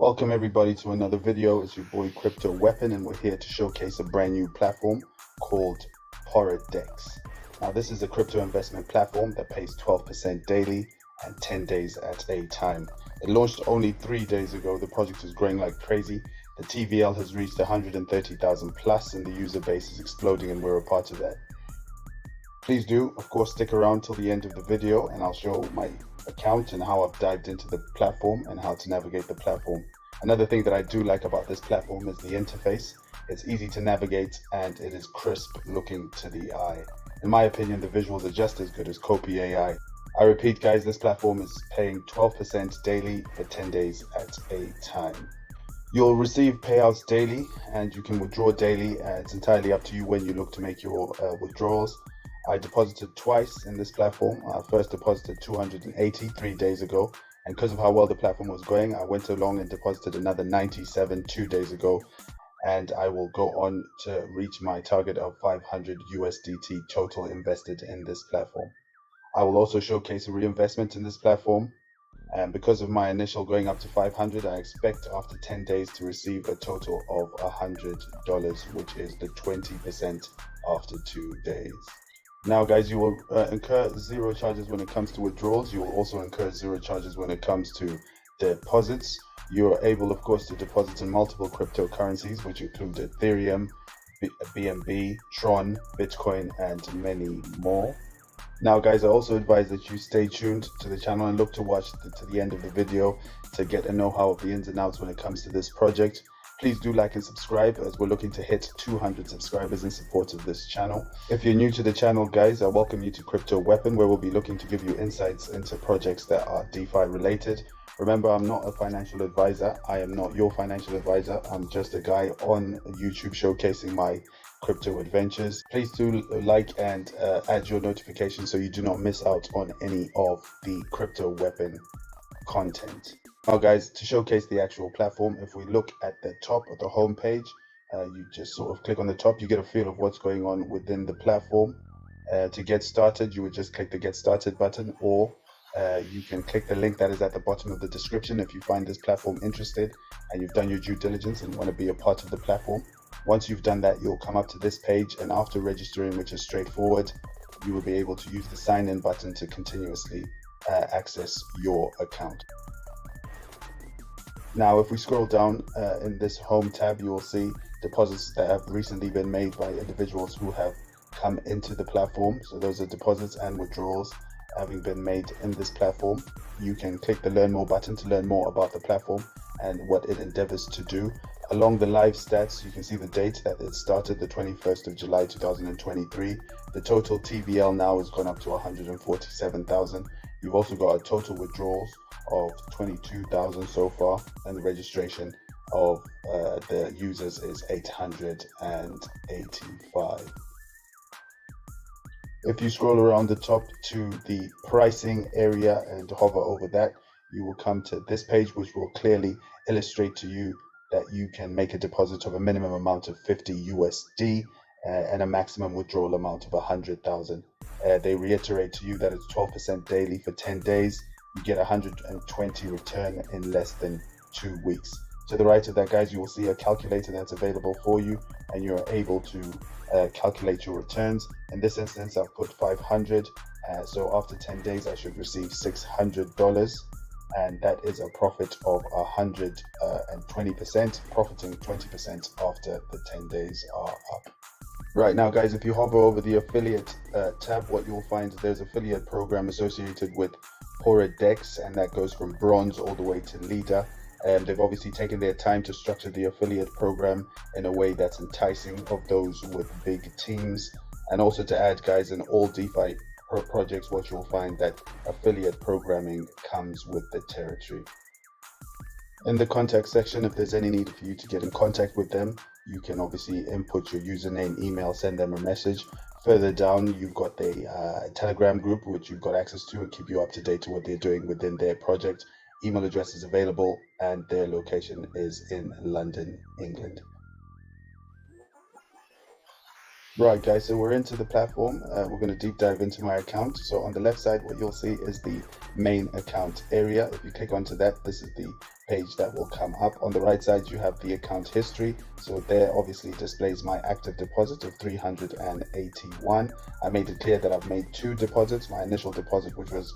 Welcome everybody to another video. It's your boy Crypto Weapon, and we're here to showcase a brand new platform called Poradex. Now this is a crypto investment platform that pays 12% daily and 10 days at a time. It launched only 3 days ago. The project is growing like crazy. The TVL has reached 130,000 plus and the user base is exploding, and we're a part of that. Please do, of course, stick around till the end of the video and I'll show my account and how I've dived into the platform and how to navigate the platform. Another thing that I do like about this platform is the interface. It's easy to navigate and it is crisp looking to the eye. In my opinion, the visuals are just as good as Copy AI. I repeat, guys, this platform is paying 12% daily for 10 days at a time. You'll receive payouts daily and you can withdraw daily. It's entirely up to you when you look to make your withdrawals. I deposited twice in this platform. I first deposited 280 3 days ago, and because of how well the platform was going, I went along and deposited another 97 2 days ago, and I will go on to reach my target of 500 USDT total invested in this platform. I will also showcase a reinvestment in this platform, and because of my initial going up to 500, I expect after 10 days to receive a total of $100, which is the 20% after 2 days. Now guys, you will incur zero charges when it comes to withdrawals. You will also incur zero charges when it comes to deposits. You are able, of course, to deposit in multiple cryptocurrencies, which include Ethereum, BNB, Tron, Bitcoin, and many more. Now guys, I also advise that you stay tuned to the channel and look to watch to the end of the video to get a know-how of the ins and outs when it comes to this project. Please do like and subscribe, as we're looking to hit 200 subscribers in support of this channel. If you're new to the channel, guys, I welcome you to Crypto Weapon, where we'll be looking to give you insights into projects that are DeFi related. Remember, I'm not a financial advisor. I am not your financial advisor. I'm just a guy on YouTube showcasing my crypto adventures. Please do like and add your notifications so you do not miss out on any of the Crypto Weapon content. Now guys, to showcase the actual platform, if we look at the top of the home page, you just sort of click on the top, you get a feel of what's going on within the platform. To get started, you would just click the Get Started button, or you can click the link that is at the bottom of the description if you find this platform interested and you've done your due diligence and want to be a part of the platform. Once you've done that, you'll come up to this page, and after registering, which is straightforward, you will be able to use the sign in button to continuously access your account. Now, if we scroll down in this home tab, you will see deposits that have recently been made by individuals who have come into the platform. So those are deposits and withdrawals having been made in this platform. You can click the Learn More button to learn more about the platform and what it endeavors to do. Along the live stats, you can see the date that it started, the 21st of July 2023. The total TVL now has gone up to 147,000. You've also got a total withdrawals of 22,000 so far, and the registration of the users is 885. If you scroll around the top to the pricing area and hover over that, you will come to this page, which will clearly illustrate to you that you can make a deposit of a minimum amount of 50 USD and a maximum withdrawal amount of 100,000. They reiterate to you that it's 12% daily for 10 days. You get 120 return in less than 2 weeks. To the right of that, guys, you will see a calculator that's available for you, and you're able to calculate your returns. In this instance, I've put 500. So after 10 days, I should receive $600. And that is a profit of 120%, profiting 20% after the 10 days are up. Right now, guys, if you hover over the affiliate tab, what you'll find is there's an affiliate program associated with Poradex, and that goes from bronze all the way to leader. They've obviously taken their time to structure the affiliate program in a way that's enticing of those with big teams. And also to add, guys, in all DeFi projects, what you'll find that affiliate programming comes with the territory. In the contact section, if there's any need for you to get in contact with them, you can obviously input your username, email, send them a message. Further down, you've got the Telegram group, which you've got access to and keep you up to date to what they're doing within their project. Email address is available, and their location is in London, England. Right, guys, so we're into the platform. We're going to deep dive into my account. So on the left side, what you'll see is the main account area. If you click onto that, this is the page that will come up. On the right side, you have the account history. So there obviously displays my active deposit of 381. I made it clear that I've made 2 deposits. My initial deposit, which was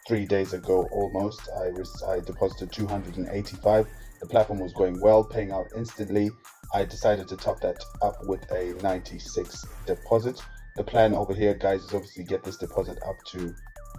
3 days ago almost, I deposited 285. The platform was going well, paying out instantly. I decided to top that up with a 96 deposit. The plan over here, guys, is obviously get this deposit up to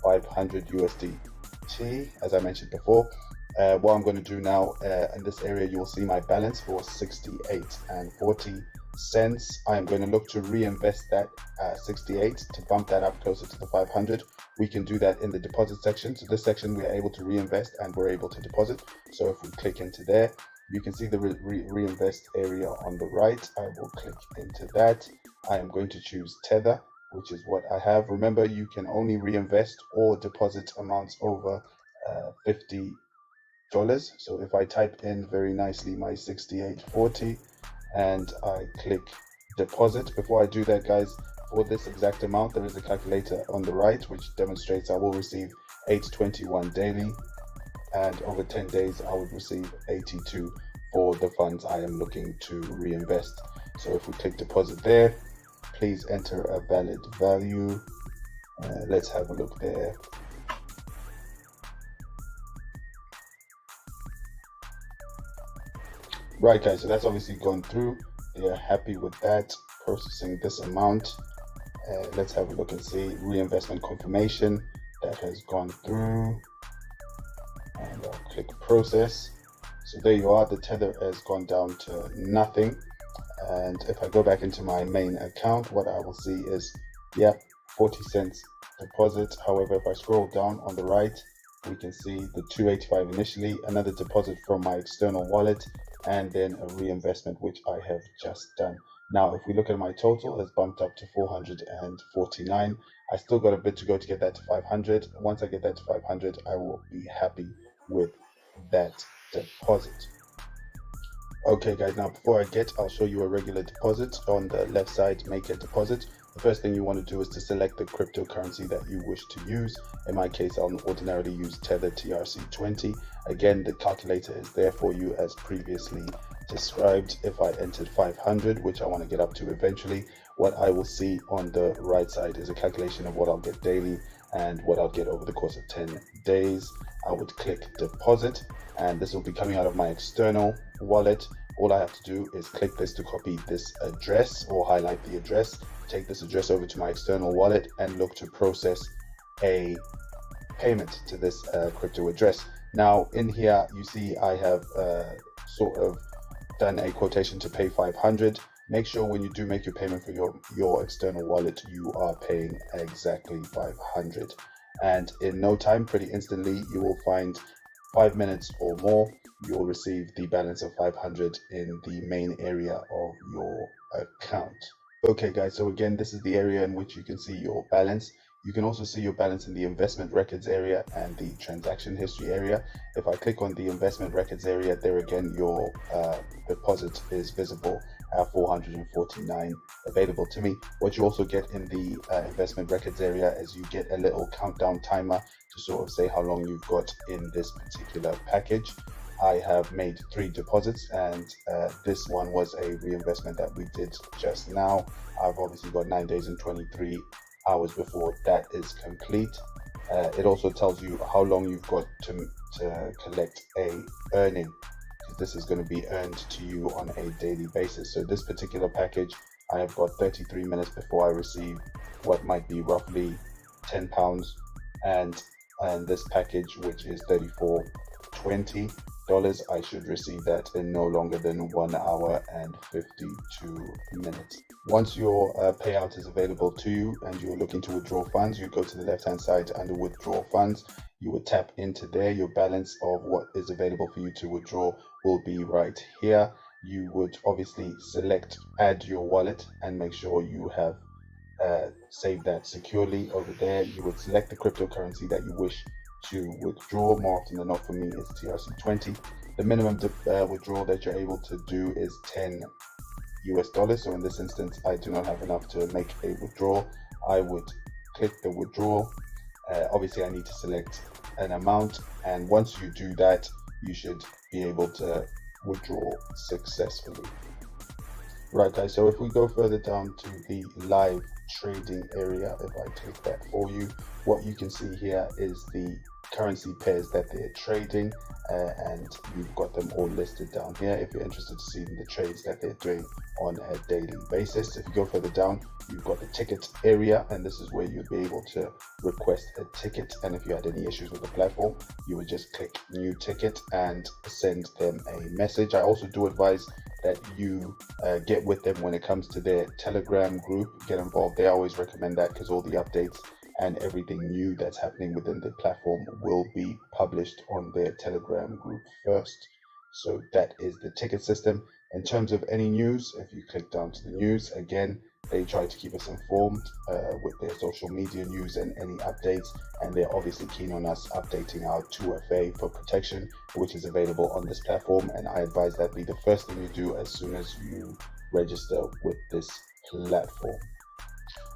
500 USDT, as I mentioned before. What I'm going to do now, in this area, you will see my balance for 68 and 40 cents. I am going to look to reinvest that 68 to bump that up closer to the 500. We can do that in the deposit section. So this section we are able to reinvest and we're able to deposit. So if we click into there, you can see the reinvest area on the right. I will click into that. I am going to choose Tether, which is what I have. Remember, you can only reinvest or deposit amounts over $50. So if I type in very nicely my 68.40 and I click deposit, before I do that, guys, for this exact amount, there is a calculator on the right which demonstrates I will receive 821 daily, and over 10 days I would receive 82 for the funds I am looking to reinvest. So if we click deposit there, please enter a valid value. Let's have a look there. Right, guys, so that's obviously gone through. They are happy with that, processing this amount. Let's have a look and see reinvestment confirmation. That has gone through, and I'll click process. So there you are, the tether has gone down to nothing. And if I go back into my main account, what I will see is, yep, 40 cents deposit. However, if I scroll down on the right, we can see the 285 initially, another deposit from my external wallet, and then a reinvestment which I have just done. Now if we look at my total, it's bumped up to 449. I still got a bit to go to get that to 500. Once I get that to 500, I will be happy with that deposit. Okay, guys, now before I'll show you a regular deposit. On the left side, make a deposit. The first thing you want to do is to select the cryptocurrency that you wish to use. In my case, I'll ordinarily use Tether TRC20. Again, the calculator is there for you as previously described. If I entered 500, which I want to get up to eventually, what I will see on the right side is a calculation of what I'll get daily and what I'll get over the course of 10 days. I would click deposit, and this will be coming out of my external wallet. All I have to do is click this to copy this address or highlight the address, take this address over to my external wallet and look to process a payment to this crypto address. Now in here you see I have sort of done a quotation to pay 500. Make sure when you do make your payment for your external wallet, you are paying exactly 500. And in no time, pretty instantly, you will find 5 minutes or more, you will receive the balance of 500 in the main area of your account. Okay, guys, so again, this is the area in which you can see your balance. You can also see your balance in the investment records area and the transaction history area. If I click on the investment records area, there again, your deposit is visible at 449 available to me. What you also get in the investment records area is you get a little countdown timer to sort of say how long you've got in this particular package. I have made 3 deposits, and this one was a reinvestment that we did just now. I've obviously got 9 days and 23 hours before that is complete. It also tells you how long you've got to collect a earning, because this is going to be earned to you on a daily basis. So this particular package, I have got 33 minutes before I receive what might be roughly £10, and this package, which is $34.20, I should receive that in no longer than 1 hour and 52 minutes. Once your payout is available to you and you're looking to withdraw funds, you go to the left hand side under withdraw funds. You would tap into there. Your balance of what is available for you to withdraw will be right here. You would obviously select add your wallet and make sure you have saved that securely over there. You would select the cryptocurrency that you wish to withdraw. More often than not for me, it's TRC20. The minimum withdrawal that you're able to do is $10. US dollars. So in this instance, I do not have enough to make a withdrawal. I would click the withdrawal. Obviously, I need to select an amount, and once you do that, you should be able to withdraw successfully. Right, guys, so if we go further down to the live trading area, if I click that for you, what you can see here is the currency pairs that they're trading, and you've got them all listed down here if you're interested to see the trades that they're doing on a daily basis. If you go further down, you've got the ticket area, and this is where you'll be able to request a ticket. And if you had any issues with the platform, you would just click new ticket and send them a message. I also do advise that you get with them when it comes to their Telegram group. Get involved. They always recommend that because all the updates and everything new that's happening within the platform will be published on their Telegram group first. So that is the ticket system. In terms of any news, if you click down to the news, again, they try to keep us informed with their social media news and any updates, and they're obviously keen on us updating our 2FA for protection, which is available on this platform. And I advise that be the first thing you do as soon as you register with this platform.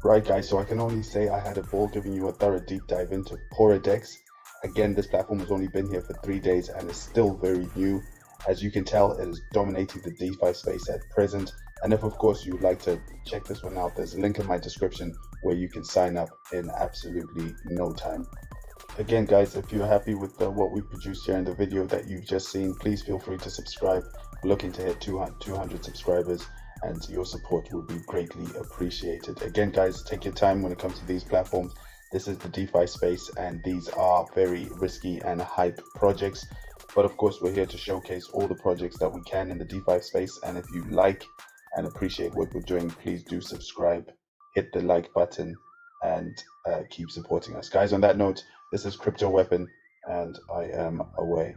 Right, guys, so I can only say I had a ball giving you a thorough deep dive into Poradex. Again, this platform has only been here for 3 days and is still very new. As you can tell, it is dominating the DeFi space at present. And if, of course, you would like to check this one out, there's a link in my description where you can sign up in absolutely no time. Again, guys, if you're happy with what we produced here in the video that you've just seen, please feel free to subscribe. We're looking to hit 200 subscribers, and your support will be greatly appreciated. Again, guys, take your time when it comes to these platforms. This is the DeFi space, and these are very risky and hype projects. But of course, we're here to showcase all the projects that we can in the DeFi space. And if you like and appreciate what we're doing, please do subscribe, hit the like button, and keep supporting us. Guys, on that note, this is Crypto Weapon, and I am away.